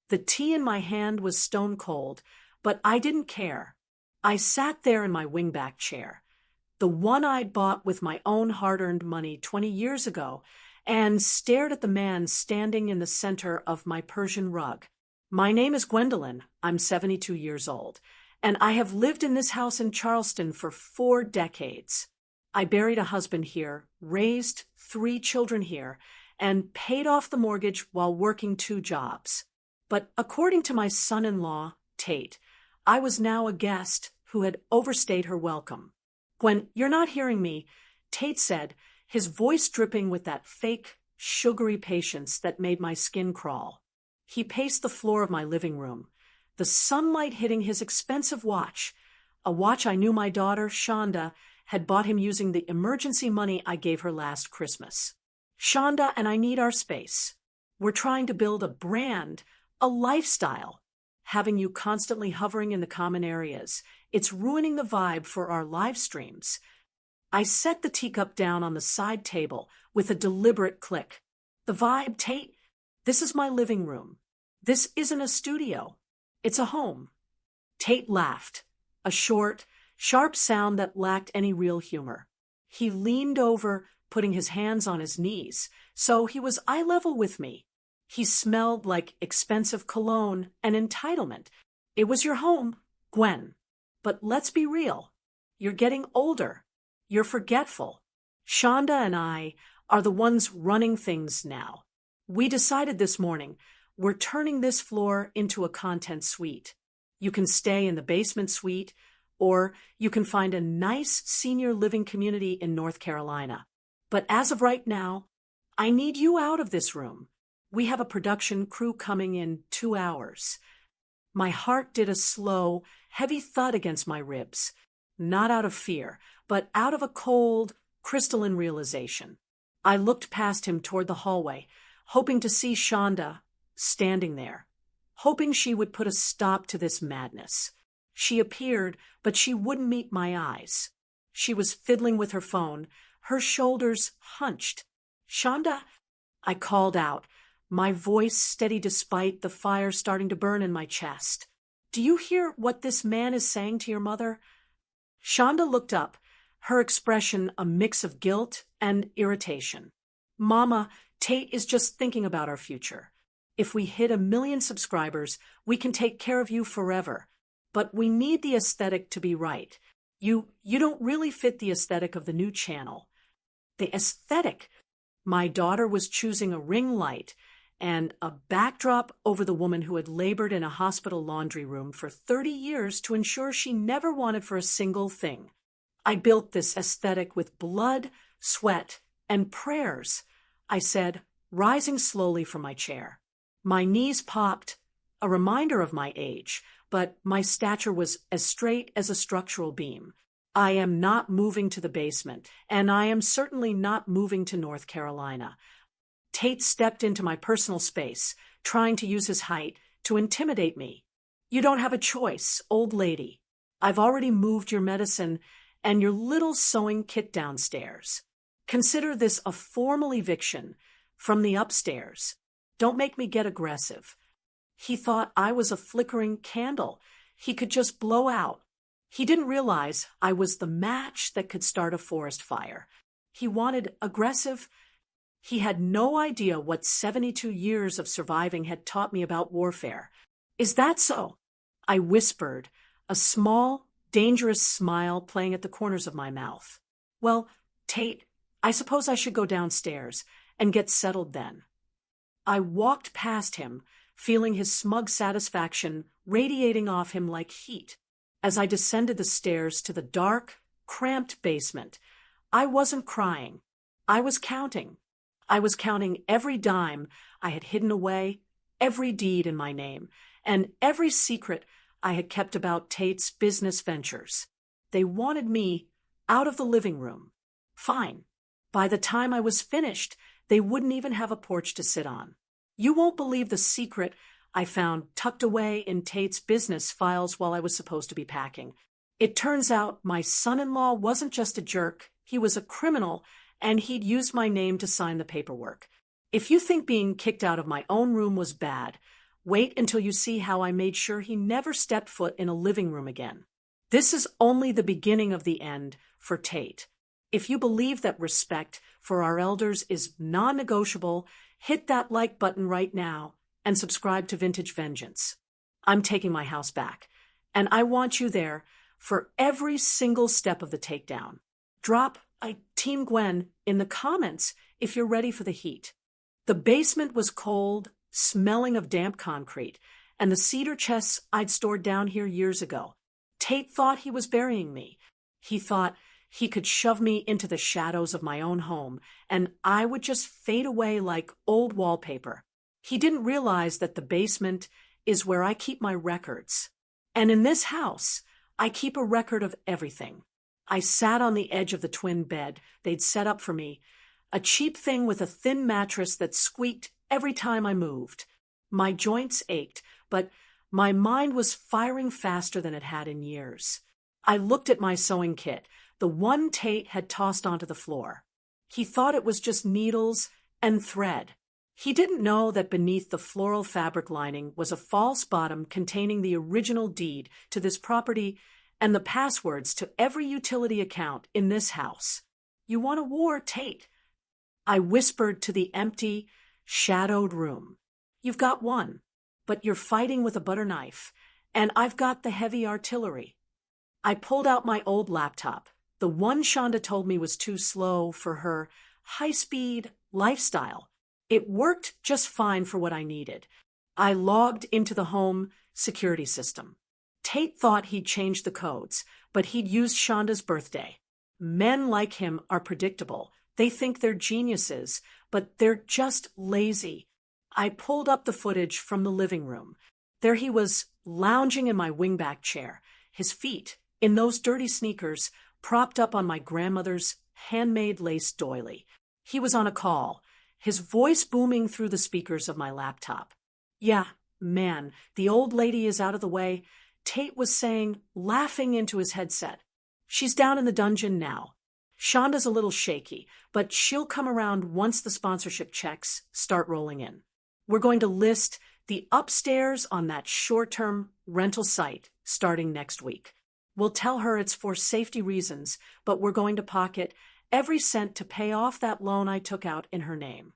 The tea in my hand was stone cold, but I didn't care. I sat there in my wingback chair, the one I'd bought with my own hard-earned money 20 years ago, and stared at the man standing in the center of my Persian rug. My name is Gwendolyn. I'm 72 years old, and I have lived in this house in Charleston for 4 decades. I buried a husband here, raised 3 children here, and paid off the mortgage while working 2 jobs. But according to my son-in-law, Tate, I was now a guest who had overstayed her welcome. Gwen, you're not hearing me, Tate said, his voice dripping with that fake, sugary patience that made my skin crawl. He paced the floor of my living room, the sunlight hitting his expensive watch, a watch I knew my daughter, Shonda, had bought him using the emergency money I gave her last Christmas. Shonda and I need our space. We're trying to build a brand, a lifestyle. Having you constantly hovering in the common areas, it's ruining the vibe for our live streams. I set the teacup down on the side table with a deliberate click. The vibe, Tate? This is my living room. This isn't a studio. It's a home. Tate laughed, a short, sharp sound that lacked any real humor. He leaned over, putting his hands on his knees, so he was eye level with me. He smelled like expensive cologne and entitlement. It was your home, Gwen. But let's be real. You're getting older. You're forgetful. Shonda and I are the ones running things now. We decided this morning we're turning this floor into a content suite. You can stay in the basement suite, or you can find a nice senior living community in North Carolina. But as of right now, I need you out of this room. We have a production crew coming in 2 hours. My heart did a slow, heavy thud against my ribs, not out of fear, but out of a cold, crystalline realization. I looked past him toward the hallway, hoping to see Shonda standing there, hoping she would put a stop to this madness. She appeared, but she wouldn't meet my eyes. She was fiddling with her phone, her shoulders hunched. Shonda, I called out, my voice steady despite the fire starting to burn in my chest. Do you hear what this man is saying to your mother? Shonda looked up, her expression a mix of guilt and irritation. Mama, Tate is just thinking about our future. If we hit 1 million subscribers, we can take care of you forever. But we need the aesthetic to be right. You don't really fit the aesthetic of the new channel. The aesthetic. My daughter was choosing a ring light and a backdrop over the woman who had labored in a hospital laundry room for 30 years to ensure she never wanted for a single thing. I built this aesthetic with blood, sweat, and prayers, I said, rising slowly from my chair. My knees popped, a reminder of my age, but my stature was as straight as a structural beam. I am not moving to the basement, and I am certainly not moving to North Carolina. Tate stepped into my personal space, trying to use his height to intimidate me. You don't have a choice, old lady. I've already moved your medicine and your little sewing kit downstairs. Consider this a formal eviction from the upstairs. Don't make me get aggressive. He thought I was a flickering candle he could just blow out. He didn't realize I was the match that could start a forest fire. He wanted aggressive. He had no idea what 72 years of surviving had taught me about warfare. Is that so? I whispered, a small, dangerous smile playing at the corners of my mouth. Well, Tate, I suppose I should go downstairs and get settled then. I walked past him, feeling his smug satisfaction radiating off him like heat. As I descended the stairs to the dark, cramped basement, I wasn't crying. I was counting. I was counting every dime I had hidden away, every deed in my name, and every secret I had kept about Tate's business ventures. They wanted me out of the living room. Fine. By the time I was finished, they wouldn't even have a porch to sit on. You won't believe the secret I found tucked away in Tate's business files while I was supposed to be packing. It turns out my son-in-law wasn't just a jerk, he was a criminal, and he'd used my name to sign the paperwork. If you think being kicked out of my own room was bad, Wait until you see how I made sure he never stepped foot in a living room again. This is only the beginning of the end for Tate. If you believe that respect for our elders is non-negotiable, hit that like button right now and subscribe to Vintage Vengeance. I'm taking my house back, and I want you there for every single step of the takedown. Drop I Team Gwen in the comments if you're ready for the heat. The basement was cold, smelling of damp concrete, and the cedar chests I'd stored down here years ago. Tate thought he was burying me. He thought he could shove me into the shadows of my own home, and I would just fade away like old wallpaper. He didn't realize that the basement is where I keep my records. And in this house, I keep a record of everything. I sat on the edge of the twin bed they'd set up for me, a cheap thing with a thin mattress that squeaked every time I moved. My joints ached, but my mind was firing faster than it had in years. I looked at my sewing kit, the one Tate had tossed onto the floor. He thought it was just needles and thread. He didn't know that beneath the floral fabric lining was a false bottom containing the original deed to this property and the passwords to every utility account in this house. You want a war, Tate? I whispered to the empty, shadowed room. You've got one, but you're fighting with a butter knife, and I've got the heavy artillery. I pulled out my old laptop, the one Shonda told me was too slow for her high-speed lifestyle. It worked just fine for what I needed. I logged into the home security system. Tate thought he'd changed the codes, but he'd used Shonda's birthday. Men like him are predictable. They think they're geniuses, but they're just lazy. I pulled up the footage from the living room. There he was, lounging in my wingback chair, his feet, in those dirty sneakers, propped up on my grandmother's handmade lace doily. He was on a call, his voice booming through the speakers of my laptop. Yeah, man, the old lady is out of the way, Tate was saying, laughing into his headset. She's down in the dungeon now. Shonda's a little shaky, but she'll come around once the sponsorship checks start rolling in. We're going to list the upstairs on that short-term rental site starting next week. We'll tell her it's for safety reasons, but we're going to pocket every cent to pay off that loan I took out in her name.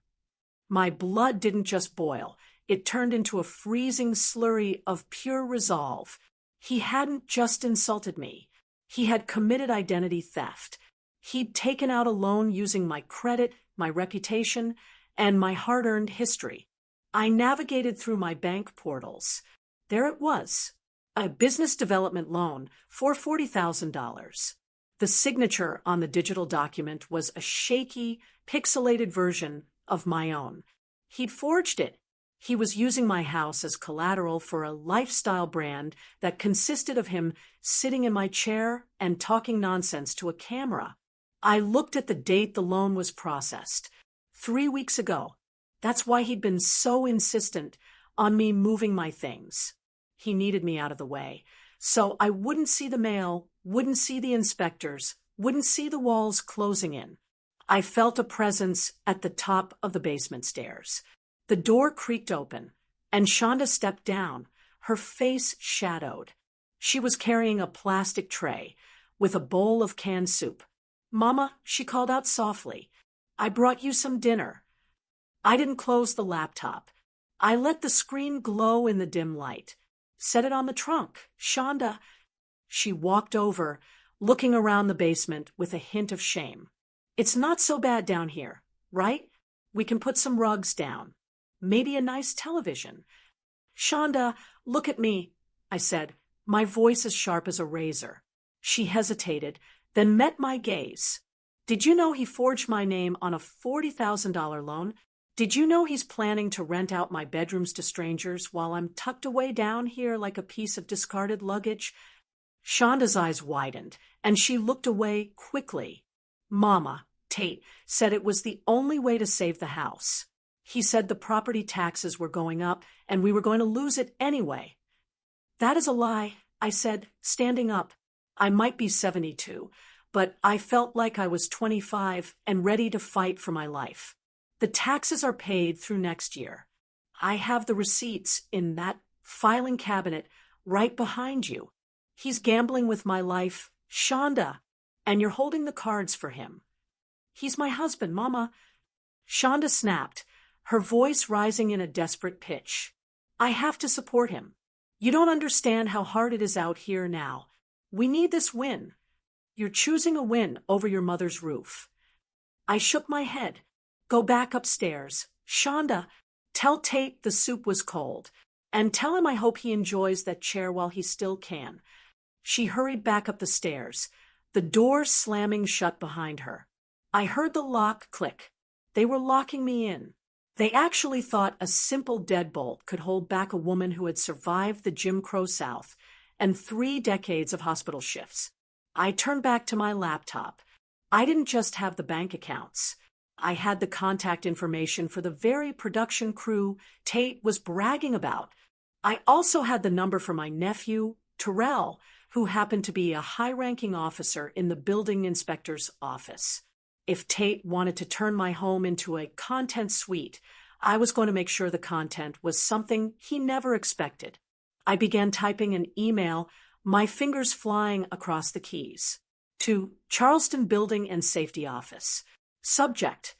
My blood didn't just boil. It turned into a freezing slurry of pure resolve. He hadn't just insulted me. He had committed identity theft. He'd taken out a loan using my credit, my reputation, and my hard-earned history. I navigated through my bank portals. There it was, a business development loan for $40,000. The signature on the digital document was a shaky, pixelated version of my own. He'd forged it. He was using my house as collateral for a lifestyle brand that consisted of him sitting in my chair and talking nonsense to a camera. I looked at the date the loan was processed. 3 weeks ago. That's why he'd been so insistent on me moving my things. He needed me out of the way, so I wouldn't see the mail, wouldn't see the inspectors, wouldn't see the walls closing in. I felt a presence at the top of the basement stairs. The door creaked open, and Shonda stepped down, her face shadowed. She was carrying a plastic tray with a bowl of canned soup. "Mama," she called out softly, "I brought you some dinner." I didn't close the laptop. I let the screen glow in the dim light. "Set it on the trunk, Shonda." She walked over, looking around the basement with a hint of shame. "It's not so bad down here, right? We can put some rugs down. Maybe a nice television." "Shonda, look at me," I said, my voice as sharp as a razor. She hesitated, then met my gaze. "Did you know he forged my name on a $40,000 loan? Did you know he's planning to rent out my bedrooms to strangers while I'm tucked away down here like a piece of discarded luggage?" Shonda's eyes widened, and she looked away quickly. "Mama," Tate said it was the only way to save the house. He said the property taxes were going up, and we were going to lose it anyway. "That is a lie," I said, standing up. I might be 72, but I felt like I was 25 and ready to fight for my life. "The taxes are paid through next year. I have the receipts in that filing cabinet right behind you. He's gambling with my life, Shonda, and you're holding the cards for him. He's my husband, Mama. Shonda snapped, her voice rising in a desperate pitch. I have to support him. You don't understand how hard it is out here now. We need this win. You're choosing a win over your mother's roof. I shook my head. Go back upstairs. Shonda, tell Tate the soup was cold. And tell him I hope he enjoys that chair while he still can. She hurried back up the stairs, the door slamming shut behind her. I heard the lock click. They were locking me in. They actually thought a simple deadbolt could hold back a woman who had survived the Jim Crow South and 3 decades of hospital shifts. I turned back to my laptop. I didn't just have the bank accounts. I had the contact information for the very production crew Tate was bragging about. I also had the number for my nephew, Terrell, who happened to be a high-ranking officer in the building inspector's office. If Tate wanted to turn my home into a content suite, I was going to make sure the content was something he never expected. I began typing an email, my fingers flying across the keys. To Charleston Building and Safety Office. Subject: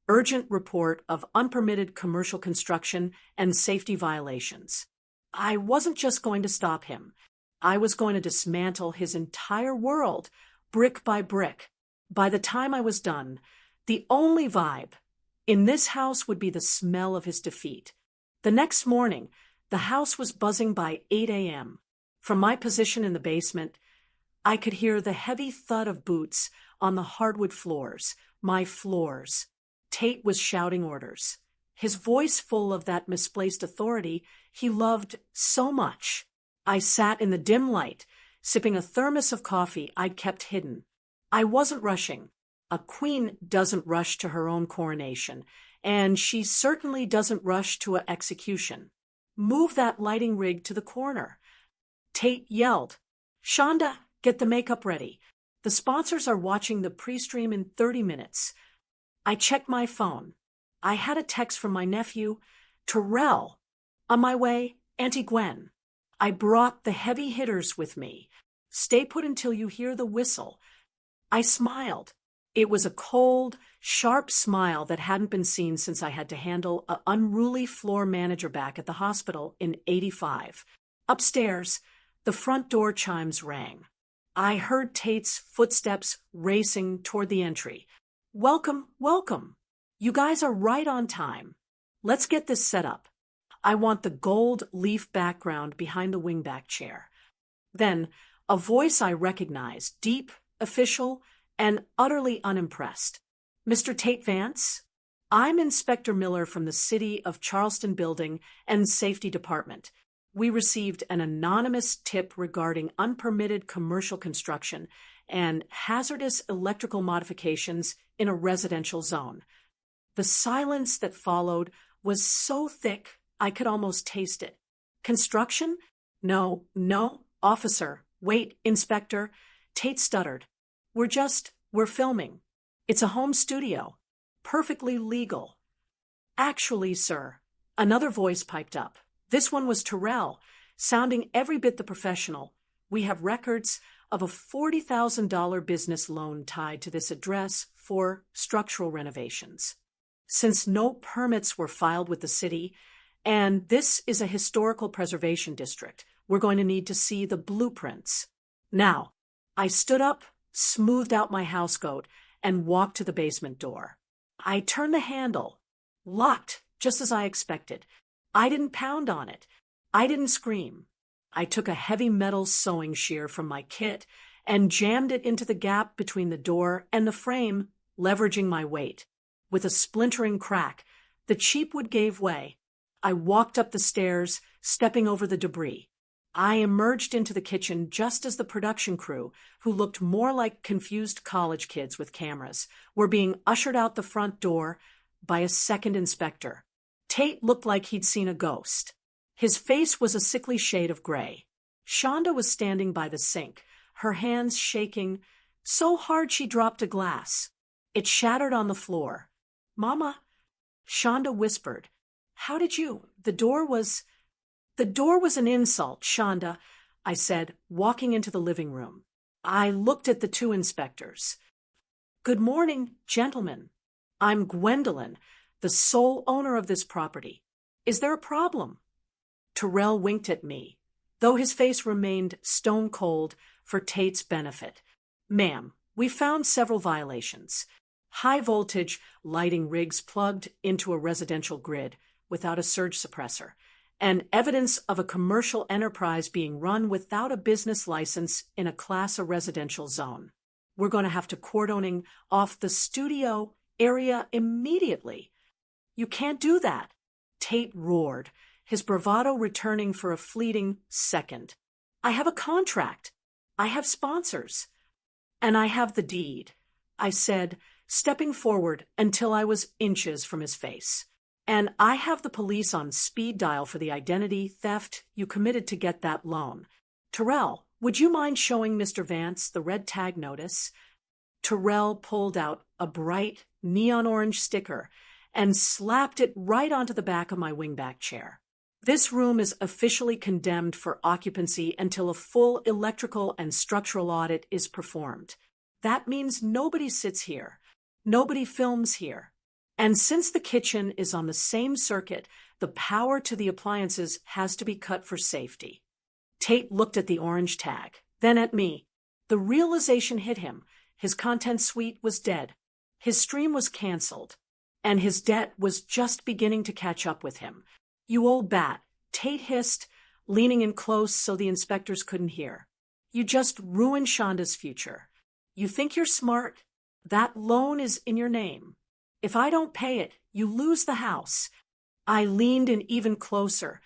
Urgent report of unpermitted commercial construction and safety violations. I wasn't just going to stop him. I was going to dismantle his entire world, brick by brick. By the time I was done, the only vibe in this house would be the smell of his defeat. The next morning, the house was buzzing by 8 a.m. From my position in the basement, I could hear the heavy thud of boots on the hardwood floors, my floors. Tate was shouting orders, his voice full of that misplaced authority he loved so much. I sat in the dim light, sipping a thermos of coffee I'd kept hidden. I wasn't rushing. A queen doesn't rush to her own coronation, and she certainly doesn't rush to an execution. Move that lighting rig to the corner. Tate yelled, Shonda, get the makeup ready. The sponsors are watching the pre-stream in 30 minutes. I checked my phone. I had a text from my nephew, Terrell. On my way, Auntie Gwen. I brought the heavy hitters with me. Stay put until you hear the whistle. I smiled. It was a cold, sharp smile that hadn't been seen since I had to handle an unruly floor manager back at the hospital in '85. Upstairs, the front door chimes rang. I heard Tate's footsteps racing toward the entry. Welcome, welcome. You guys are right on time. Let's get this set up. I want the gold leaf background behind the wingback chair. Then, a voice I recognized, deep, official, and utterly unimpressed. Mr. Tate Vance? I'm Inspector Miller from the City of Charleston Building and Safety Department. We received an anonymous tip regarding unpermitted commercial construction and hazardous electrical modifications in a residential zone. The silence that followed was so thick I could almost taste it. Construction? No, officer. Wait, Inspector. Tate stuttered. We're filming. It's a home studio. Perfectly legal. Actually, sir, another voice piped up. This one was Terrell, sounding every bit the professional. We have records of a $40,000 business loan tied to this address for structural renovations. Since no permits were filed with the city, and this is a historical preservation district, we're going to need to see the blueprints. Now, I stood up, smoothed out my housecoat, and walked to the basement door. I turned the handle. Locked, just as I expected. I didn't pound on it. I didn't scream. I took a heavy metal sewing shear from my kit and jammed it into the gap between the door and the frame, leveraging my weight. With a splintering crack, the cheap wood gave way. I walked up the stairs, stepping over the debris. I emerged into the kitchen just as the production crew, who looked more like confused college kids with cameras, were being ushered out the front door by a second inspector. Tate looked like he'd seen a ghost. His face was a sickly shade of gray. Shonda was standing by the sink, her hands shaking so hard she dropped a glass. It shattered on the floor. Mama, Shonda whispered. How did you? The door was an insult, Shonda, I said, walking into the living room. I looked at the two inspectors. Good morning, gentlemen. I'm Gwendolyn, the sole owner of this property. Is there a problem? Terrell winked at me, though his face remained stone cold for Tate's benefit. Ma'am, we found several violations. High voltage lighting rigs plugged into a residential grid without a surge suppressor, and evidence of a commercial enterprise being run without a business license in a Class A residential zone. We're going to have to cordoning off the studio area immediately. You can't do that, Tate roared, his bravado returning for a fleeting second. I have a contract. I have sponsors. And I have the deed, I said, stepping forward until I was inches from his face. And I have the police on speed dial for the identity theft you committed to get that loan. Terrell, would you mind showing Mr. Vance the red tag notice? Terrell pulled out a bright neon orange sticker and slapped it right onto the back of my wingback chair. This room is officially condemned for occupancy until a full electrical and structural audit is performed. That means nobody sits here. Nobody films here. And since the kitchen is on the same circuit, the power to the appliances has to be cut for safety. Tate looked at the orange tag, then at me. The realization hit him. His content suite was dead. His stream was canceled. And his debt was just beginning to catch up with him. You old bat, Tate hissed, leaning in close so the inspectors couldn't hear. You just ruined Shonda's future. You think you're smart? That loan is in your name. If I don't pay it, you lose the house. I leaned in even closer,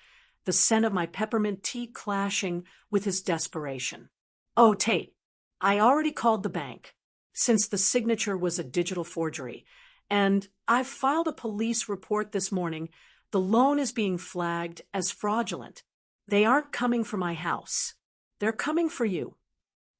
the scent of my peppermint tea clashing with his desperation. Oh, Tate, I already called the bank, since the signature was a digital forgery, and I've filed a police report this morning. The loan is being flagged as fraudulent. They aren't coming for my house. They're coming for you.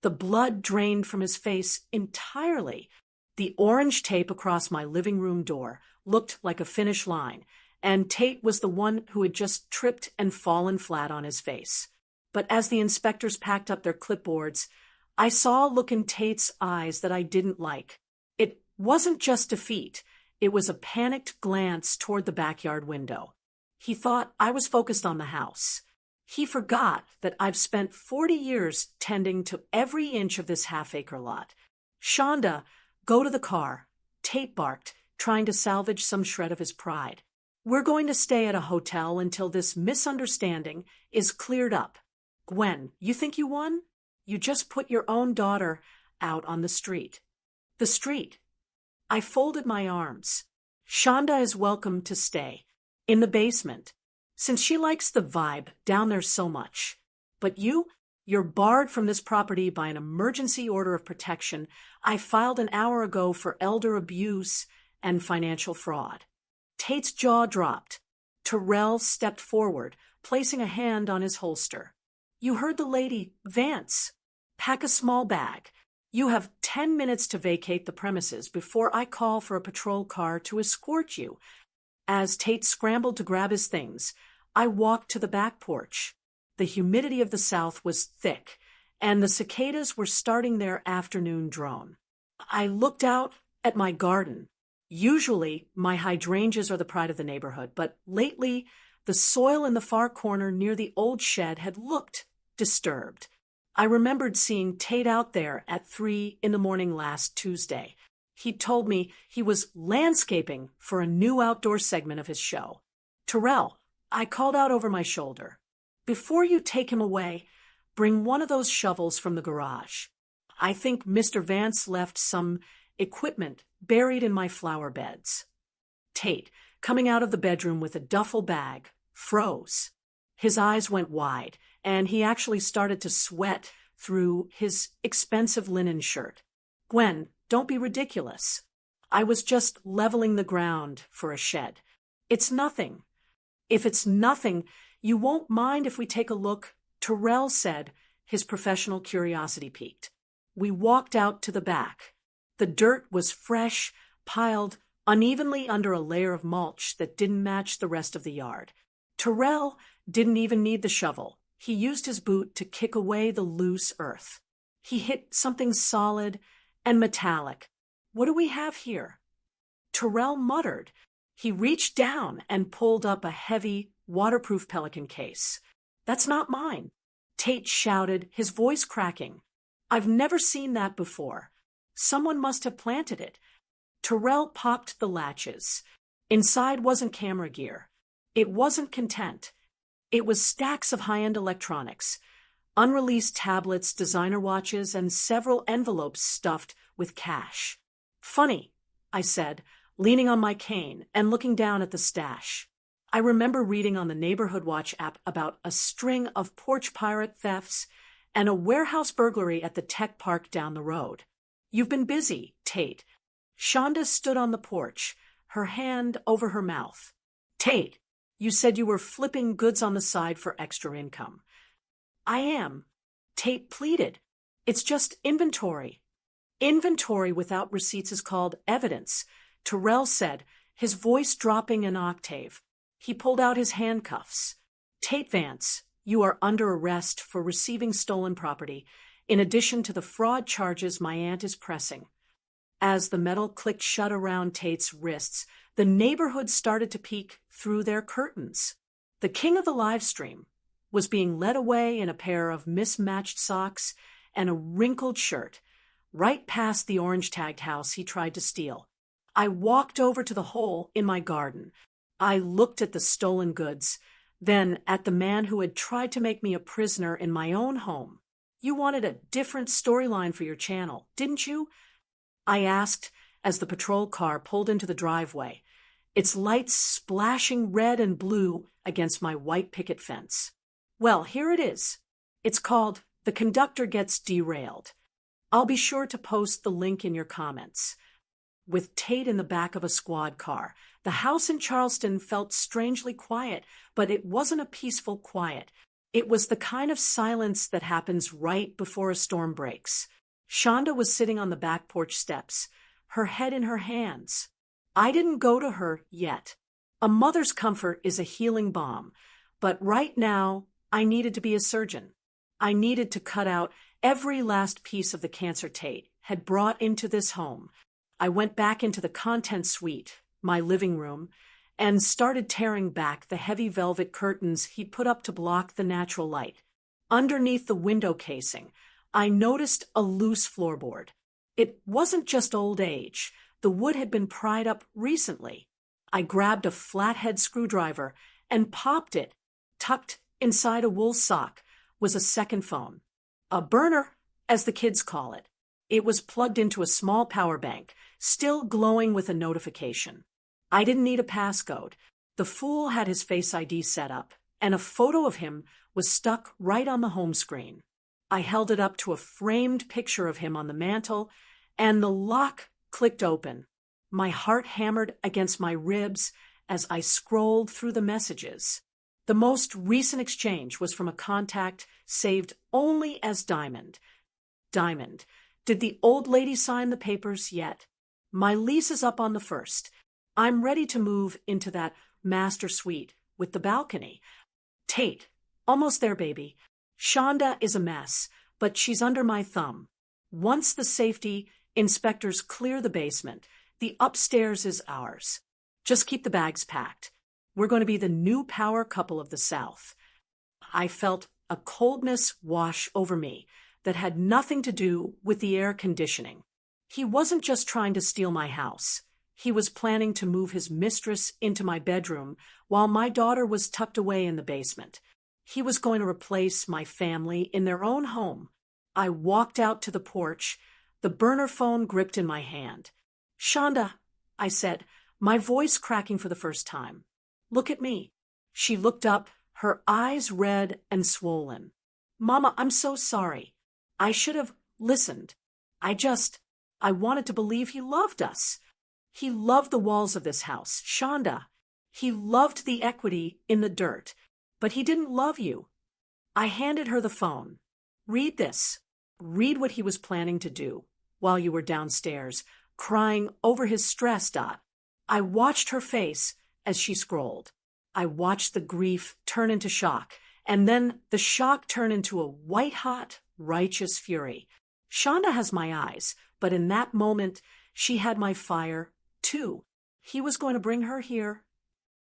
The blood drained from his face entirely. The orange tape across my living room door looked like a finish line, and Tate was the one who had just tripped and fallen flat on his face. But as the inspectors packed up their clipboards, I saw a look in Tate's eyes that I didn't like. It wasn't just defeat. It was a panicked glance toward the backyard window. He thought I was focused on the house. He forgot that I've spent 40 years tending to every inch of this half-acre lot. Shonda, go to the car, Tate barked, trying to salvage some shred of his pride. We're going to stay at a hotel until this misunderstanding is cleared up. Gwen, you think you won? You just put your own daughter out on the street. The street. I folded my arms. Shonda is welcome to stay. In the basement. Since she likes the vibe down there so much. But you're barred from this property by an emergency order of protection I filed an hour ago for elder abuse and financial fraud. Tate's jaw dropped. Terrell stepped forward, placing a hand on his holster. You heard the lady, Vance. Pack a small bag. You have 10 minutes to vacate the premises before I call for a patrol car to escort you. As Tate scrambled to grab his things, I walked to the back porch. The humidity of the south was thick, and the cicadas were starting their afternoon drone. I looked out at my garden. Usually, my hydrangeas are the pride of the neighborhood, but lately, the soil in the far corner near the old shed had looked disturbed. I remembered seeing Tate out there at 3 a.m. last Tuesday. He told me he was landscaping for a new outdoor segment of his show. Terrell, I called out over my shoulder. Before you take him away, bring one of those shovels from the garage. I think Mr. Vance left some equipment buried in my flower beds. Tate, coming out of the bedroom with a duffel bag, froze. His eyes went wide, and he actually started to sweat through his expensive linen shirt. Gwen, don't be ridiculous. I was just leveling the ground for a shed. It's nothing. If it's nothing, you won't mind if we take a look, Terrell said, his professional curiosity piqued. We walked out to the back. The dirt was fresh, piled unevenly under a layer of mulch that didn't match the rest of the yard. Terrell didn't even need the shovel. He used his boot to kick away the loose earth. He hit something solid and metallic. What do we have here? Terrell muttered. He reached down and pulled up a heavy, waterproof Pelican case. That's not mine, Tate shouted, his voice cracking. I've never seen that before. Someone must have planted it. Terrell popped the latches. Inside wasn't camera gear. It wasn't content. It was stacks of high-end electronics, unreleased tablets, designer watches, and several envelopes stuffed with cash. Funny, I said, leaning on my cane and looking down at the stash. I remember reading on the Neighborhood Watch app about a string of porch pirate thefts and a warehouse burglary at the tech park down the road. You've been busy, Tate. Shonda stood on the porch, her hand over her mouth. Tate, you said you were flipping goods on the side for extra income. I am, Tate pleaded. It's just inventory. Inventory without receipts is called evidence, Terrell said, his voice dropping an octave. He pulled out his handcuffs. Tate Vance, you are under arrest for receiving stolen property, in addition to the fraud charges my aunt is pressing. As the metal clicked shut around Tate's wrists, the neighborhood started to peek through their curtains. The king of the live stream was being led away in a pair of mismatched socks and a wrinkled shirt, right past the orange-tagged house he tried to steal. I walked over to the hole in my garden. I looked at the stolen goods, then at the man who had tried to make me a prisoner in my own home. You wanted a different storyline for your channel, didn't you? I asked as the patrol car pulled into the driveway, its lights splashing red and blue against my white picket fence. Well, here it is. It's called The Conductor Gets Derailed. I'll be sure to post the link in your comments. With Tate in the back of a squad car, the house in Charleston felt strangely quiet, but it wasn't a peaceful quiet. It was the kind of silence that happens right before a storm breaks. Shonda was sitting on the back porch steps, her head in her hands. I didn't go to her yet. A mother's comfort is a healing balm, but right now I needed to be a surgeon. I needed to cut out every last piece of the cancer Tate had brought into this home. I went back into the content suite, my living room, and started tearing back the heavy velvet curtains he'd put up to block the natural light. Underneath the window casing, I noticed a loose floorboard. It wasn't just old age. The wood had been pried up recently. I grabbed a flathead screwdriver and popped it. Tucked inside a wool sock was a second phone. A burner, as the kids call it. It was plugged into a small power bank, still glowing with a notification. I didn't need a passcode. The fool had his Face ID set up, and a photo of him was stuck right on the home screen. I held it up to a framed picture of him on the mantel, and the lock clicked open. My heart hammered against my ribs as I scrolled through the messages. The most recent exchange was from a contact saved only as Diamond. Diamond, did the old lady sign the papers yet? My lease is up on the 1st. I'm ready to move into that master suite with the balcony. Tate, almost there, baby. Shonda is a mess, but she's under my thumb. Once the safety inspectors clear the basement, the upstairs is ours. Just keep the bags packed. We're going to be the new power couple of the South. I felt a coldness wash over me that had nothing to do with the air conditioning. He wasn't just trying to steal my house. He was planning to move his mistress into my bedroom while my daughter was tucked away in the basement. He was going to replace my family in their own home. I walked out to the porch, the burner phone gripped in my hand. Shonda, I said, my voice cracking for the first time. Look at me. She looked up, her eyes red and swollen. Mama, I'm so sorry. I should have listened. I wanted to believe he loved us. He loved the walls of this house, Shonda. He loved the equity in the dirt, but he didn't love you. I handed her the phone. Read this. Read what he was planning to do while you were downstairs, crying over his stress. I watched her face as she scrolled. I watched the grief turn into shock, and then the shock turn into a white-hot, righteous fury. Shonda has my eyes, but in that moment, she had my fire, too. He was going to bring her here.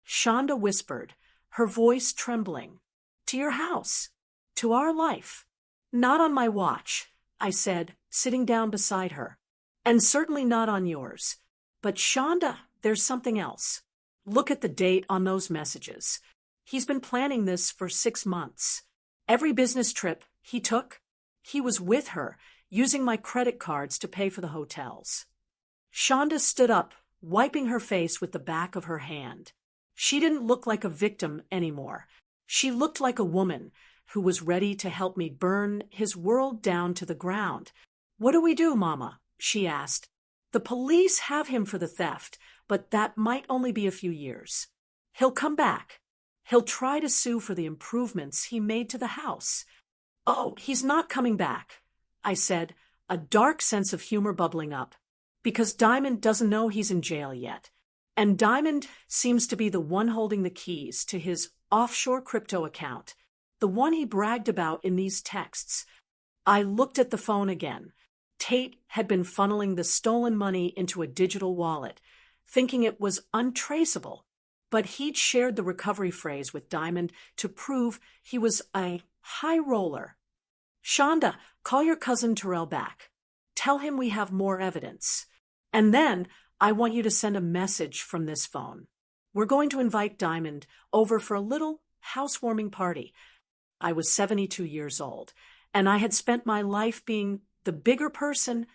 Shonda whispered, her voice trembling. To your house. To our life. Not on my watch, I said, sitting down beside her. And certainly not on yours. But Shonda, there's something else. Look at the date on those messages. He's been planning this for 6 months. Every business trip he took, he was with her, using my credit cards to pay for the hotels. Shonda stood up, wiping her face with the back of her hand. She didn't look like a victim anymore. She looked like a woman who was ready to help me burn his world down to the ground. What do we do, Mama? She asked. The police have him for the theft, but that might only be a few years. He'll come back. He'll try to sue for the improvements he made to the house. Oh, he's not coming back, I said, a dark sense of humor bubbling up. Because Diamond doesn't know he's in jail yet. And Diamond seems to be the one holding the keys to his offshore crypto account, the one he bragged about in these texts. I looked at the phone again. Tate had been funneling the stolen money into a digital wallet, thinking it was untraceable. But he'd shared the recovery phrase with Diamond to prove he was a high roller. Shonda, call your cousin Terrell back. Tell him we have more evidence. And then I want you to send a message from this phone. We're going to invite Diamond over for a little housewarming party. I was 72 years old, and I had spent my life being the bigger person.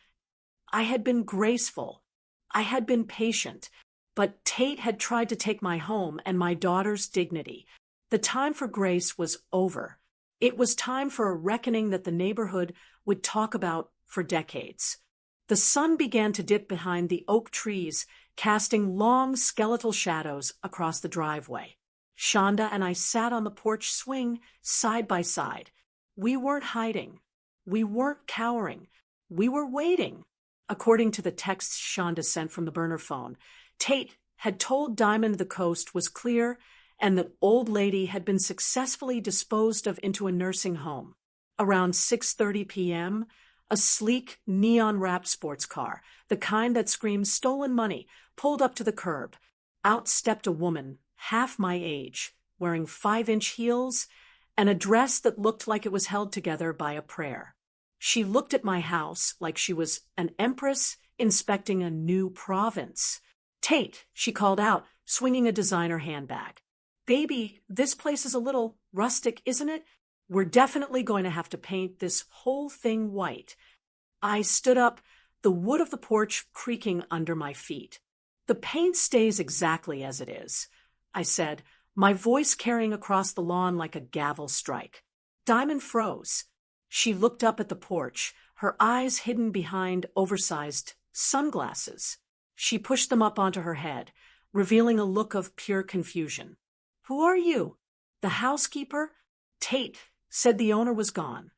I had been graceful. I had been patient. But Tate had tried to take my home and my daughter's dignity. The time for grace was over. It was time for a reckoning that the neighborhood would talk about for decades. The sun began to dip behind the oak trees, casting long skeletal shadows across the driveway. Shonda and I sat on the porch swing side by side. We weren't hiding. We weren't cowering. We were waiting. According to the texts Shonda sent from the burner phone, Tate had told Diamond the coast was clear and the old lady had been successfully disposed of into a nursing home. Around 6:30 p.m., a sleek, neon-wrapped sports car, the kind that screams stolen money, pulled up to the curb. Out stepped a woman, half my age, wearing 5-inch heels and a dress that looked like it was held together by a prayer. She looked at my house like she was an empress inspecting a new province. Tate, she called out, swinging a designer handbag. Baby, this place is a little rustic, isn't it? We're definitely going to have to paint this whole thing white. I stood up, the wood of the porch creaking under my feet. The paint stays exactly as it is, I said, my voice carrying across the lawn like a gavel strike. Diamond froze. She looked up at the porch, her eyes hidden behind oversized sunglasses. She pushed them up onto her head, revealing a look of pure confusion. Who are you? The housekeeper? Tate said the owner was gone.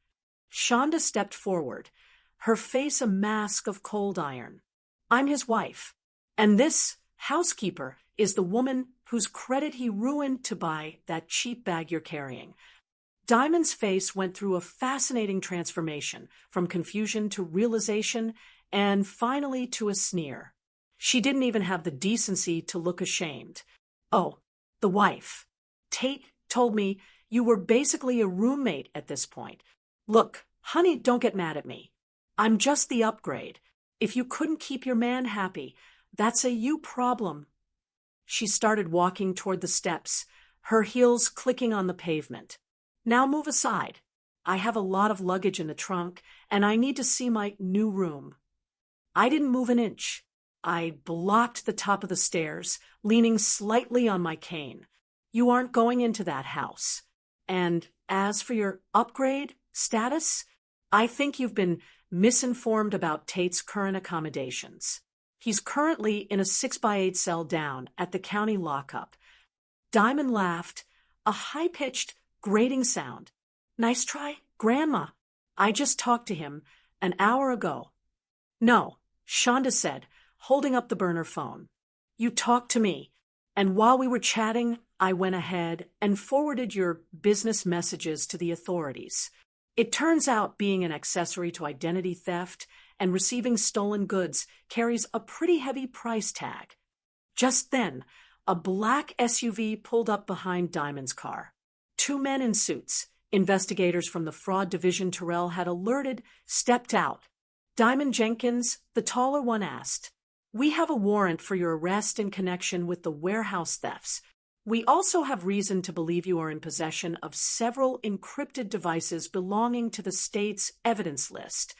Shonda stepped forward, her face a mask of cold iron. I'm his wife, and this housekeeper is the woman whose credit he ruined to buy that cheap bag you're carrying. Diamond's face went through a fascinating transformation, from confusion to realization, and finally to a sneer. She didn't even have the decency to look ashamed. Oh, the wife. Tate told me you were basically a roommate at this point. Look, honey, don't get mad at me. I'm just the upgrade. If you couldn't keep your man happy, that's a you problem. She started walking toward the steps, her heels clicking on the pavement. Now move aside. I have a lot of luggage in the trunk, and I need to see my new room. I didn't move an inch. I blocked the top of the stairs, leaning slightly on my cane. You aren't going into that house. And as for your upgrade status, I think you've been misinformed about Tate's current accommodations. He's currently in a 6x8 cell down at the county lockup. Diamond laughed, a high-pitched, grating sound. Nice try, Grandma. I just talked to him an hour ago. No, Shonda said, holding up the burner phone. You talked to me, and while we were chatting, I went ahead and forwarded your business messages to the authorities. It turns out being an accessory to identity theft and receiving stolen goods carries a pretty heavy price tag. Just then, a black SUV pulled up behind Diamond's car. Two men in suits, investigators from the fraud division Terrell had alerted, stepped out. Diamond Jenkins, the taller one, asked, "We have a warrant for your arrest in connection with the warehouse thefts. We also have reason to believe you are in possession of several encrypted devices belonging to the state's evidence list."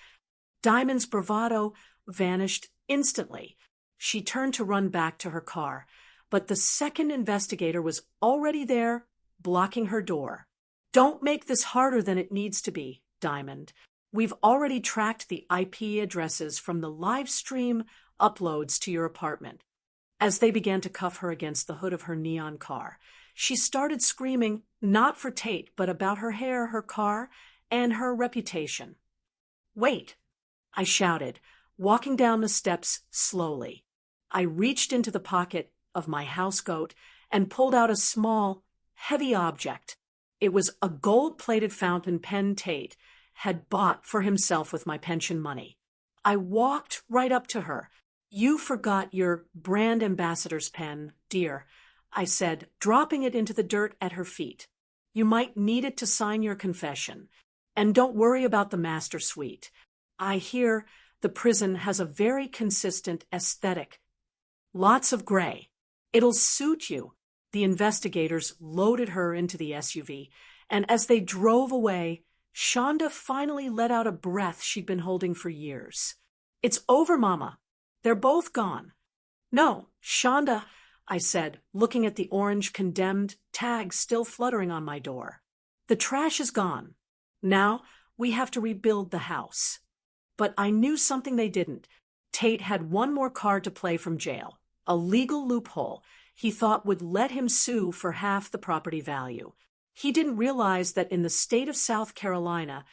Diamond's bravado vanished instantly. She turned to run back to her car, but the second investigator was already there, blocking her door. "Don't make this harder than it needs to be, Diamond. We've already tracked the IP addresses from the live stream uploads to your apartment." As they began to cuff her against the hood of her neon car, she started screaming, not for Tate, but about her hair, her car, and her reputation. "Wait," I shouted, walking down the steps slowly. I reached into the pocket of my housecoat and pulled out a small, heavy object. It was a gold-plated fountain pen Tate had bought for himself with my pension money. I walked right up to her. "You forgot your brand ambassador's pen, dear," I said, dropping it into the dirt at her feet. "You might need it to sign your confession. And don't worry about the master suite. I hear the prison has a very consistent aesthetic. Lots of gray. It'll suit you." The investigators loaded her into the SUV, and as they drove away, Shonda finally let out a breath she'd been holding for years. "It's over, Mama. They're both gone." "No, Shonda," I said, looking at the orange condemned tag still fluttering on my door. "The trash is gone. Now we have to rebuild the house." But I knew something they didn't. Tate had one more card to play from jail, a legal loophole he thought would let him sue for half the property value. He didn't realize that in the state of South Carolina,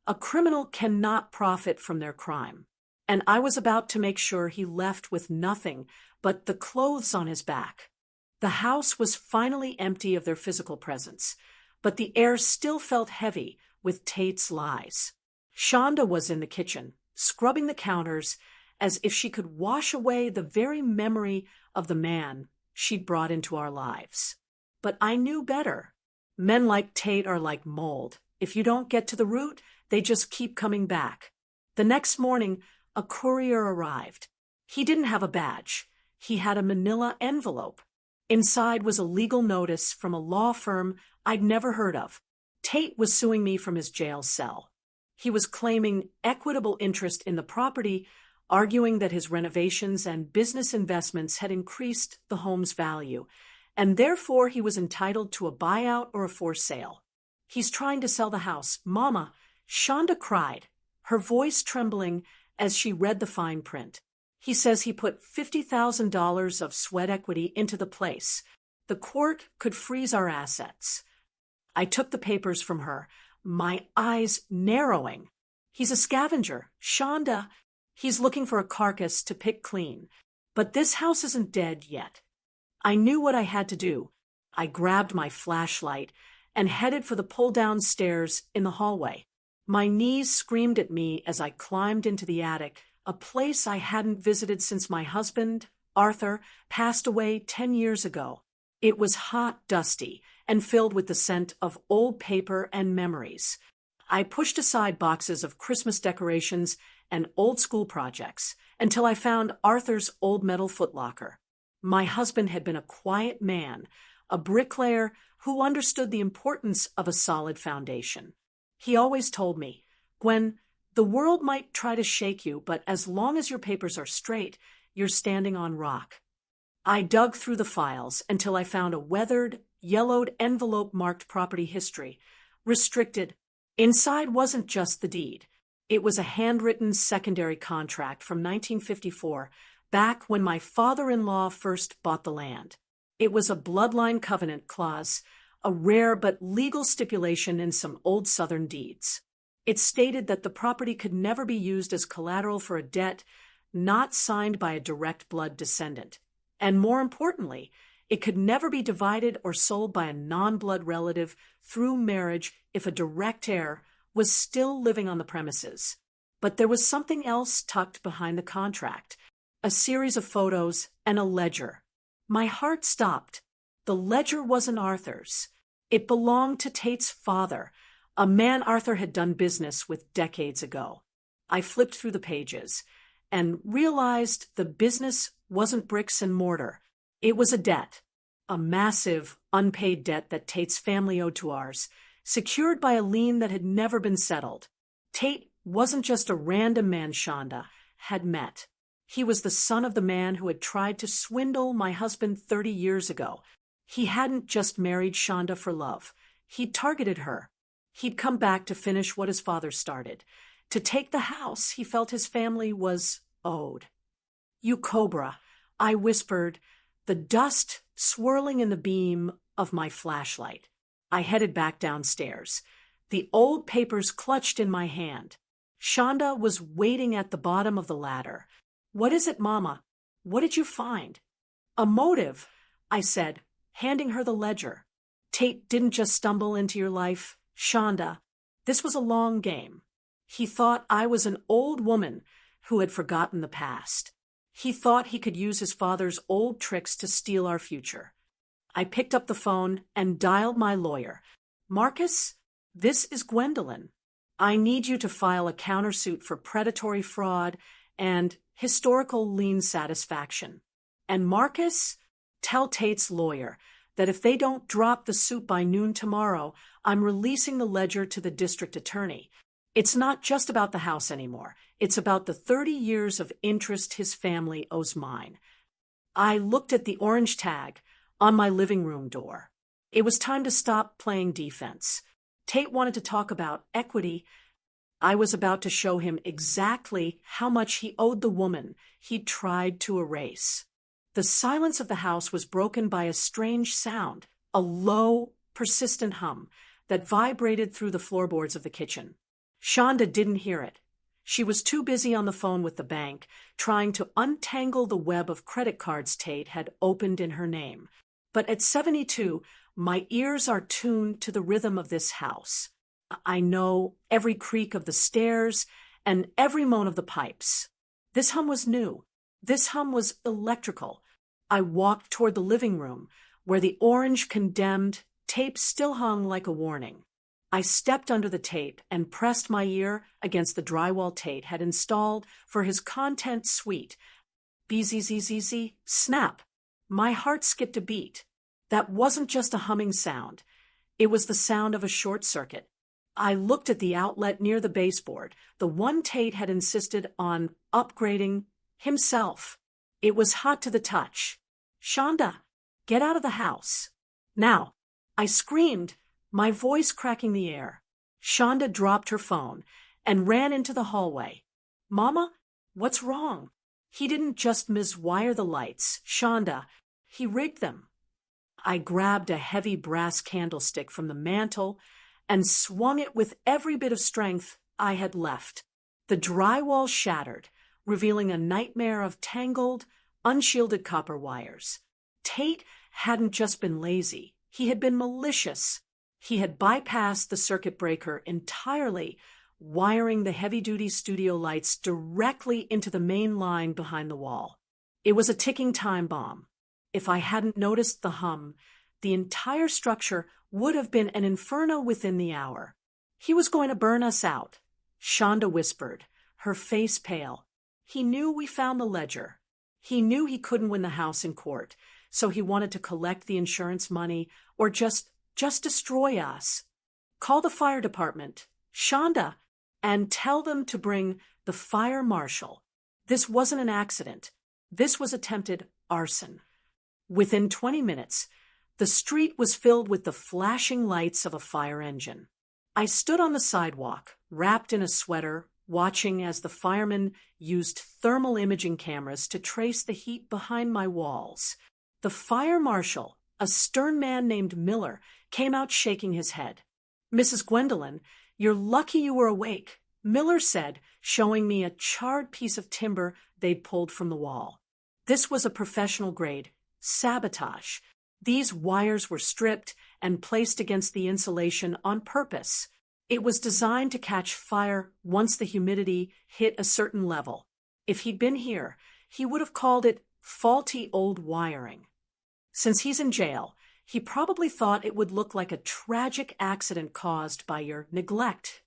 a criminal cannot profit from their crime. And I was about to make sure he left with nothing but the clothes on his back. The house was finally empty of their physical presence, but the air still felt heavy with Tate's lies. Shonda was in the kitchen, scrubbing the counters as if she could wash away the very memory of the man she'd brought into our lives. But I knew better. Men like Tate are like mold. If you don't get to the root, they just keep coming back. The next morning, a courier arrived. He didn't have a badge. He had a manila envelope. Inside was a legal notice from a law firm I'd never heard of. Tate was suing me from his jail cell. He was claiming equitable interest in the property, arguing that his renovations and business investments had increased the home's value, and therefore he was entitled to a buyout or a forced sale. "He's trying to sell the house, Mama," Shonda cried, her voice trembling as she read the fine print. "He says he put $50,000 of sweat equity into the place. The court could freeze our assets." I took the papers from her, my eyes narrowing. "He's a scavenger, Shonda. He's looking for a carcass to pick clean. But this house isn't dead yet." I knew what I had to do. I grabbed my flashlight and headed for the pull-down stairs in the hallway. My knees screamed at me as I climbed into the attic, a place I hadn't visited since my husband, Arthur, passed away 10 years ago. It was hot, dusty, and filled with the scent of old paper and memories. I pushed aside boxes of Christmas decorations and old school projects until I found Arthur's old metal footlocker. My husband had been a quiet man, a bricklayer who understood the importance of a solid foundation. He always told me, "Gwen, the world might try to shake you, but as long as your papers are straight, you're standing on rock." I dug through the files until I found a weathered, yellowed envelope marked property history, restricted. Inside wasn't just the deed. It was a handwritten secondary contract from 1954, back when my father-in-law first bought the land. It was a bloodline covenant clause, a rare but legal stipulation in some old Southern deeds. It stated that the property could never be used as collateral for a debt not signed by a direct blood descendant. And more importantly, it could never be divided or sold by a non-blood relative through marriage if a direct heir was still living on the premises. But there was something else tucked behind the contract, a series of photos and a ledger. My heart stopped. The ledger wasn't Arthur's. It belonged to Tate's father, a man Arthur had done business with decades ago. I flipped through the pages and realized the business wasn't bricks and mortar. It was a debt, a massive, unpaid debt that Tate's family owed to ours, secured by a lien that had never been settled. Tate wasn't just a random man Shonda had met. He was the son of the man who had tried to swindle my husband 30 years ago. He hadn't just married Shonda for love. He'd targeted her. He'd come back to finish what his father started, to take the house he felt his family was owed. "You cobra," I whispered, the dust swirling in the beam of my flashlight. I headed back downstairs, the old papers clutched in my hand. Shonda was waiting at the bottom of the ladder. "What is it, Mama? What did you find?" "A motive," I said, handing her the ledger. "Tate didn't just stumble into your life, Shonda. This was a long game. He thought I was an old woman who had forgotten the past. He thought he could use his father's old tricks to steal our future." I picked up the phone and dialed my lawyer. "Marcus, this is Gwendolyn. I need you to file a countersuit for predatory fraud and historical lien satisfaction. And Marcus, tell Tate's lawyer that if they don't drop the suit by noon tomorrow, I'm releasing the ledger to the district attorney. It's not just about the house anymore. It's about the 30 years of interest his family owes mine." I looked at the orange tag on my living room door. It was time to stop playing defense. Tate wanted to talk about equity. I was about to show him exactly how much he owed the woman he'd tried to erase. The silence of the house was broken by a strange sound, a low, persistent hum that vibrated through the floorboards of the kitchen. Shonda didn't hear it. She was too busy on the phone with the bank, trying to untangle the web of credit cards Tate had opened in her name. But at 72, my ears are tuned to the rhythm of this house. I know every creak of the stairs and every moan of the pipes. This hum was new. This hum was electrical. I walked toward the living room, where the orange condemned tape still hung like a warning. I stepped under the tape and pressed my ear against the drywall Tate had installed for his content suite. Bzzz, snap. My heart skipped a beat. That wasn't just a humming sound. It was the sound of a short circuit. I looked at the outlet near the baseboard, the one Tate had insisted on upgrading himself. It was hot to the touch. "Shonda, get out of the house. Now," I screamed, my voice cracking the air. Shonda dropped her phone and ran into the hallway. "Mama, what's wrong?" "He didn't just miswire the lights, Shonda. He rigged them." I grabbed a heavy brass candlestick from the mantel and swung it with every bit of strength I had left. The drywall shattered, revealing a nightmare of tangled, unshielded copper wires. Tate hadn't just been lazy. He had been malicious. He had bypassed the circuit breaker entirely, wiring the heavy-duty studio lights directly into the main line behind the wall. It was a ticking time bomb. If I hadn't noticed the hum, the entire structure would have been an inferno within the hour. "He was going to burn us out," Shonda whispered, her face pale. "He knew we found the ledger. He knew he couldn't win the house in court, so he wanted to collect the insurance money or just destroy us. Call the fire department, Shonda, and tell them to bring the fire marshal. This wasn't an accident. This was attempted arson." Within 20 minutes, the street was filled with the flashing lights of a fire engine. I stood on the sidewalk, wrapped in a sweater, watching as the firemen used thermal imaging cameras to trace the heat behind my walls. The fire marshal, a stern man named Miller, came out shaking his head. "Mrs. Gwendolyn, you're lucky you were awake," Miller said, showing me a charred piece of timber they'd pulled from the wall. This was a professional grade sabotage. These wires were stripped and placed against the insulation on purpose. It was designed to catch fire once the humidity hit a certain level. If he'd been here, he would have called it faulty old wiring. Since he's in jail, he probably thought it would look like a tragic accident caused by your neglect.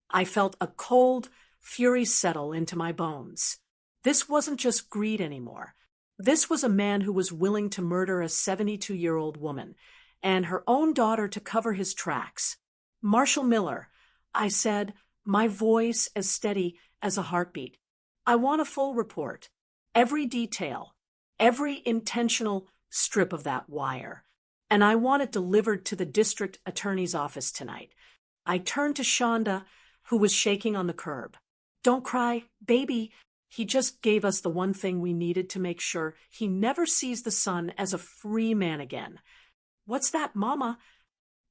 I felt a cold fury settle into my bones. This wasn't just greed anymore. This was a man who was willing to murder a 72-year-old woman and her own daughter to cover his tracks. Marshall Miller, I said, my voice as steady as a heartbeat. I want a full report. Every detail, every intentional strip of that wire. And I want it delivered to the district attorney's office tonight. I turned to Shonda, who was shaking on the curb. Don't cry, baby. He just gave us the one thing we needed to make sure he never sees the sun as a free man again. What's that, Mama?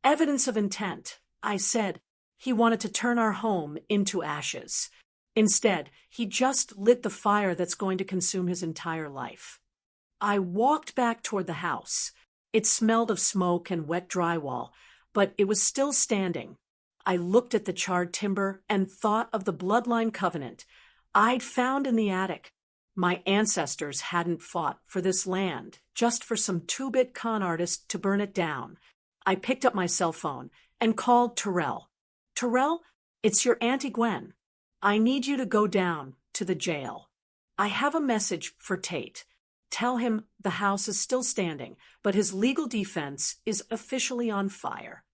Evidence of intent. I said. He wanted to turn our home into ashes. Instead, he just lit the fire that's going to consume his entire life. I walked back toward the house. It smelled of smoke and wet drywall, but it was still standing. I looked at the charred timber and thought of the bloodline covenant I'd found in the attic. My ancestors hadn't fought for this land, just for some two-bit con artist to burn it down. I picked up my cell phone and called Terrell. Terrell, it's your Auntie Gwen. I need you to go down to the jail. I have a message for Tate. Tell him the house is still standing, but his legal defense is officially on fire.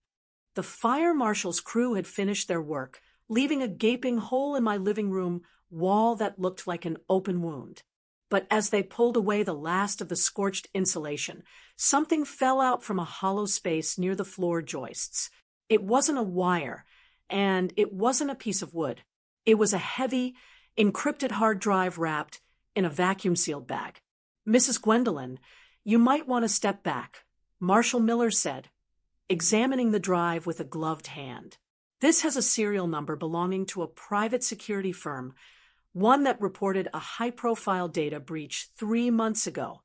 The fire marshal's crew had finished their work, leaving a gaping hole in my living room wall that looked like an open wound. But as they pulled away the last of the scorched insulation, something fell out from a hollow space near the floor joists. It wasn't a wire, and it wasn't a piece of wood. It was a heavy, encrypted hard drive wrapped in a vacuum-sealed bag. Mrs. Gwendolyn, you might want to step back, Marshall Miller said, examining the drive with a gloved hand. This has a serial number belonging to a private security firm, one that reported a high-profile data breach 3 months ago.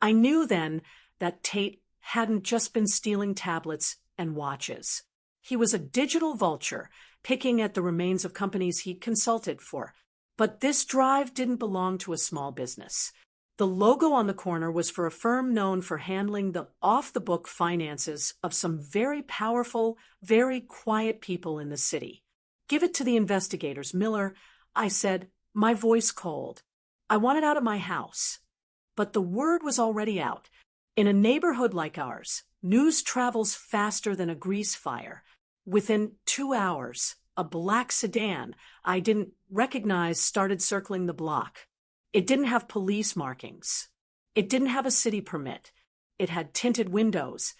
I knew then that Tate hadn't just been stealing tablets and watches. He was a digital vulture, picking at the remains of companies he'd consulted for. But this drive didn't belong to a small business. The logo on the corner was for a firm known for handling the off-the-book finances of some very powerful, very quiet people in the city. Give it to the investigators, Miller, I said, my voice cold. I want it out of my house. But the word was already out. In a neighborhood like ours, news travels faster than a grease fire. Within 2 hours, a black sedan I didn't recognize started circling the block. It didn't have police markings. It didn't have a city permit. It had tinted windows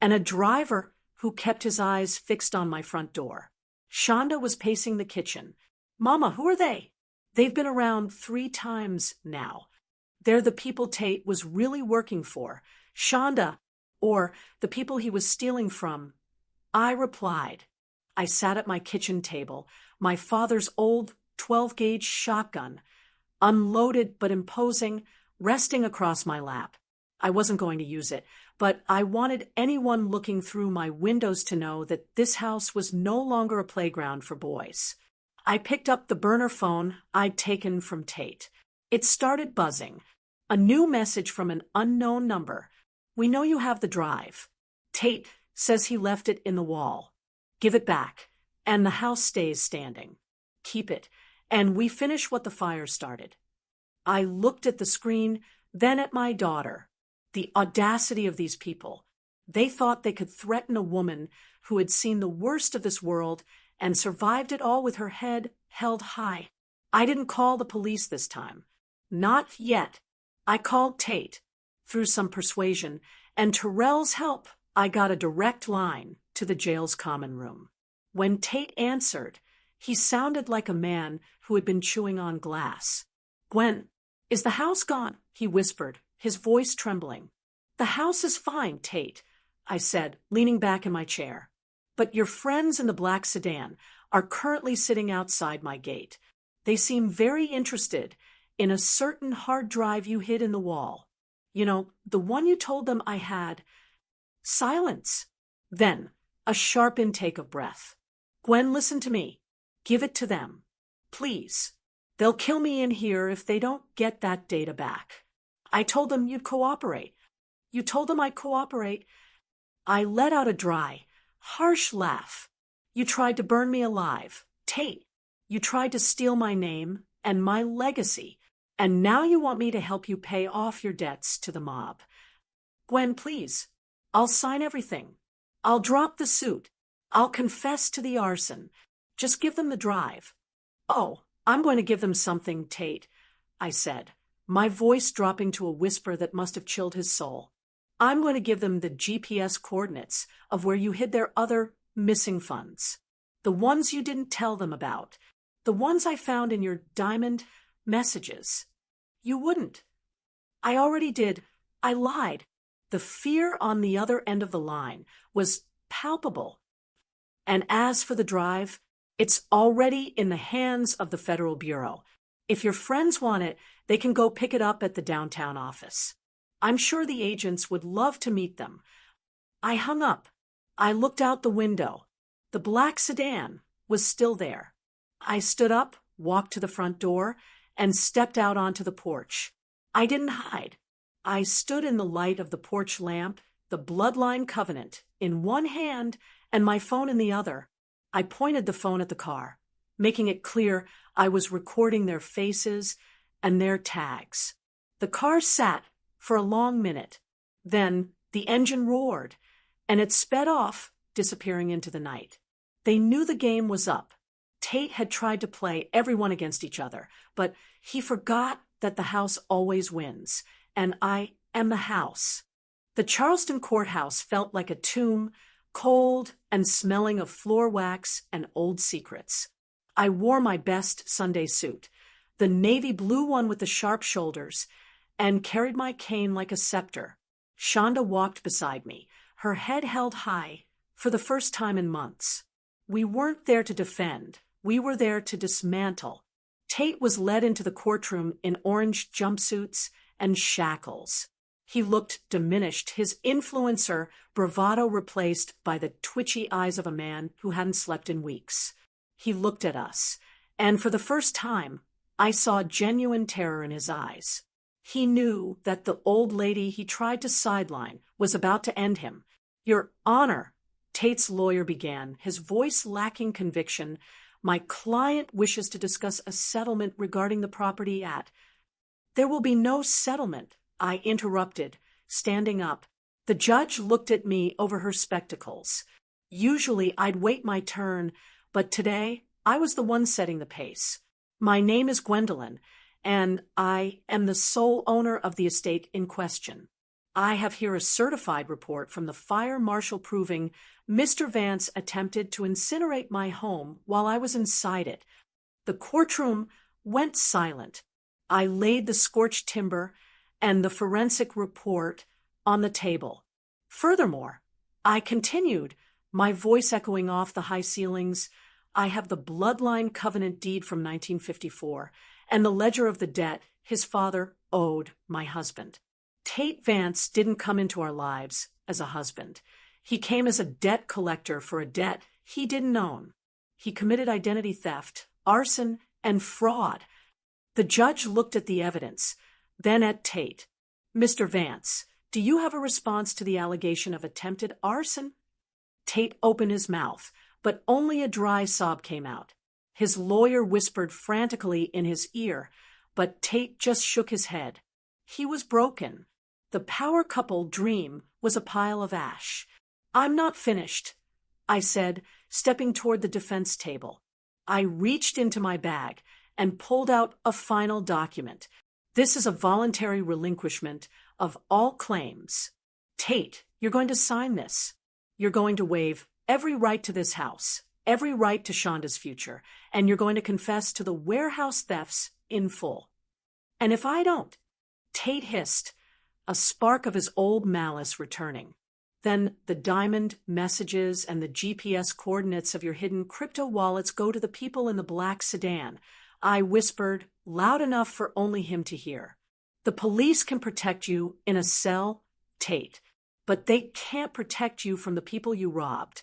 and a driver who kept his eyes fixed on my front door. Shonda was pacing the kitchen. Mama, who are they? They've been around 3 times now. They're the people Tate was really working for. Shonda, or the people he was stealing from. I replied. I sat at my kitchen table, my father's old 12-gauge shotgun, unloaded but imposing, resting across my lap. I wasn't going to use it, but I wanted anyone looking through my windows to know that this house was no longer a playground for boys. I picked up the burner phone I'd taken from Tate. It started buzzing. A new message from an unknown number. We know you have the drive. Tate says he left it in the wall. Give it back, and the house stays standing. Keep it, and we finish what the fire started. I looked at the screen, then at my daughter. The audacity of these people. They thought they could threaten a woman who had seen the worst of this world and survived it all with her head held high. I didn't call the police this time. Not yet. I called Tate. Through some persuasion and Terrell's help, I got a direct line to the jail's common room. When Tate answered, he sounded like a man who had been chewing on glass. Gwen, is the house gone? He whispered, his voice trembling. The house is fine, Tate, I said, leaning back in my chair. But your friends in the black sedan are currently sitting outside my gate. They seem very interested in a certain hard drive you hid in the wall. You know, the one you told them I had. Silence. Then, a sharp intake of breath. Gwen, listen to me. Give it to them. Please. They'll kill me in here if they don't get that data back. I told them you'd cooperate. You told them I'd cooperate. I let out a dry, harsh laugh. You tried to burn me alive. Tate, you tried to steal my name and my legacy, and now you want me to help you pay off your debts to the mob. Gwen, please. I'll sign everything. I'll drop the suit. I'll confess to the arson. Just give them the drive. Oh, I'm going to give them something, Tate, I said, my voice dropping to a whisper that must have chilled his soul. I'm going to give them the GPS coordinates of where you hid their other missing funds. The ones you didn't tell them about. The ones I found in your diamond messages. You wouldn't. I already did. I lied. The fear on the other end of the line was palpable. And as for the drive, it's already in the hands of the Federal Bureau. If your friends want it, they can go pick it up at the downtown office. I'm sure the agents would love to meet them. I hung up. I looked out the window. The black sedan was still there. I stood up, walked to the front door, and stepped out onto the porch. I didn't hide. I stood in the light of the porch lamp, the bloodline covenant in one hand and my phone in the other. I pointed the phone at the car, making it clear I was recording their faces and their tags. The car sat for a long minute. Then the engine roared, and it sped off, disappearing into the night. They knew the game was up. Tate had tried to play everyone against each other, but he forgot that the house always wins, and I am the house. The Charleston courthouse felt like a tomb, cold and smelling of floor wax and old secrets. I wore my best Sunday suit, the navy blue one with the sharp shoulders, and carried my cane like a scepter. Shonda walked beside me, her head held high, for the first time in months. We weren't there to defend. We were there to dismantle. Tate was led into the courtroom in orange jumpsuits and shackles. He looked diminished, his influencer bravado replaced by the twitchy eyes of a man who hadn't slept in weeks. He looked at us, and for the first time, I saw genuine terror in his eyes. He knew that the old lady he tried to sideline was about to end him. Your Honor, Tate's lawyer began, his voice lacking conviction, my client wishes to discuss a settlement regarding the property at. There will be no settlement, I interrupted, standing up. The judge looked at me over her spectacles. Usually I'd wait my turn, but today I was the one setting the pace. My name is Gwendolyn, and I am the sole owner of the estate in question. I have here a certified report from the fire marshal proving Mr. Vance attempted to incinerate my home while I was inside it. The courtroom went silent. I laid the scorched timber and the forensic report on the table. Furthermore, I continued, my voice echoing off the high ceilings, I have the bloodline covenant deed from 1954 and the ledger of the debt his father owed my husband. Tate Vance didn't come into our lives as a husband. He came as a debt collector for a debt he didn't own. He committed identity theft, arson, and fraud. The judge looked at the evidence, then at Tate. Mr. Vance, do you have a response to the allegation of attempted arson? Tate opened his mouth, but only a dry sob came out. His lawyer whispered frantically in his ear, but Tate just shook his head. He was broken. The power couple dream was a pile of ash. I'm not finished, I said, stepping toward the defense table. I reached into my bag and pulled out a final document. This is a voluntary relinquishment of all claims. Tate, you're going to sign this. You're going to waive every right to this house, every right to Shonda's future, and you're going to confess to the warehouse thefts in full. And if I don't, Tate hissed, a spark of his old malice returning. Then the diamond messages and the GPS coordinates of your hidden crypto wallets go to the people in the black sedan. I whispered, loud enough for only him to hear. The police can protect you in a cell, Tate, but they can't protect you from the people you robbed.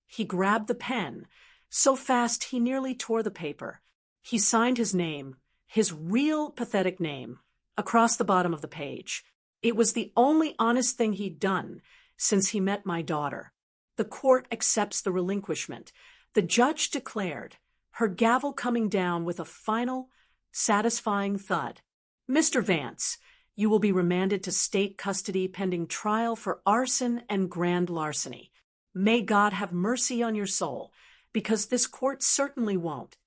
He grabbed the pen, so fast he nearly tore the paper. He signed his name, his real pathetic name, across the bottom of the page. It was the only honest thing he'd done since he met my daughter. The court accepts the relinquishment. The judge declared, her gavel coming down with a final, satisfying thud. Mr. Vance, you will be remanded to state custody pending trial for arson and grand larceny. May God have mercy on your soul, because this court certainly won't.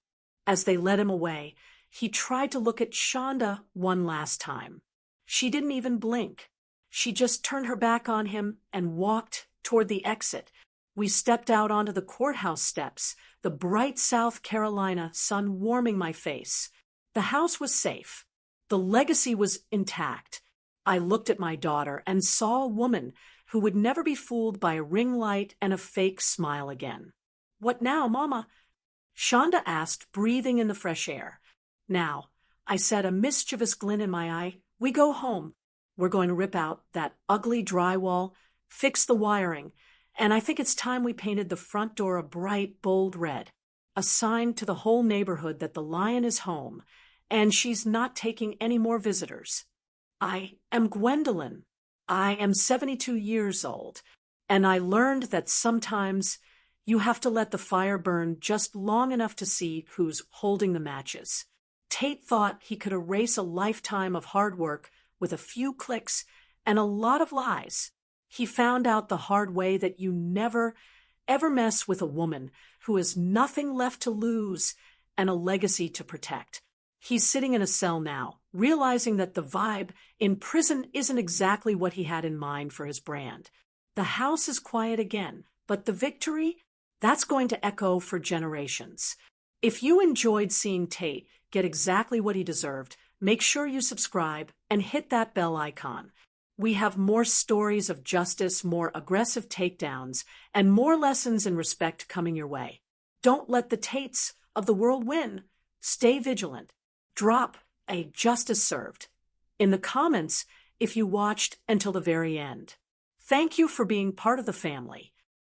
As they led him away, he tried to look at Shonda one last time. She didn't even blink. She just turned her back on him and walked toward the exit. We stepped out onto the courthouse steps, the bright South Carolina sun warming my face. The house was safe. The legacy was intact. I looked at my daughter and saw a woman who would never be fooled by a ring light and a fake smile again. What now, Mama? Shonda asked, breathing in the fresh air. Now, I said, a mischievous glint in my eye, we go home. We're going to rip out that ugly drywall, fix the wiring, and I think it's time we painted the front door a bright, bold red, a sign to the whole neighborhood that the lion is home, and she's not taking any more visitors. I am Gwendolyn. I am 72 years old, and I learned that sometimes you have to let the fire burn just long enough to see who's holding the matches. Tate thought he could erase a lifetime of hard work with a few clicks and a lot of lies. He found out the hard way that you never, ever mess with a woman who has nothing left to lose and a legacy to protect. He's sitting in a cell now, realizing that the vibe in prison isn't exactly what he had in mind for his brand. The house is quiet again, but the victory, that's going to echo for generations. If you enjoyed seeing Tate get exactly what he deserved, make sure you subscribe and hit that bell icon. We have more stories of justice, more aggressive takedowns, and more lessons in respect coming your way. Don't let the Tates of the world win. Stay vigilant. Drop a justice served in the comments if you watched until the very end. Thank you for being part of the family.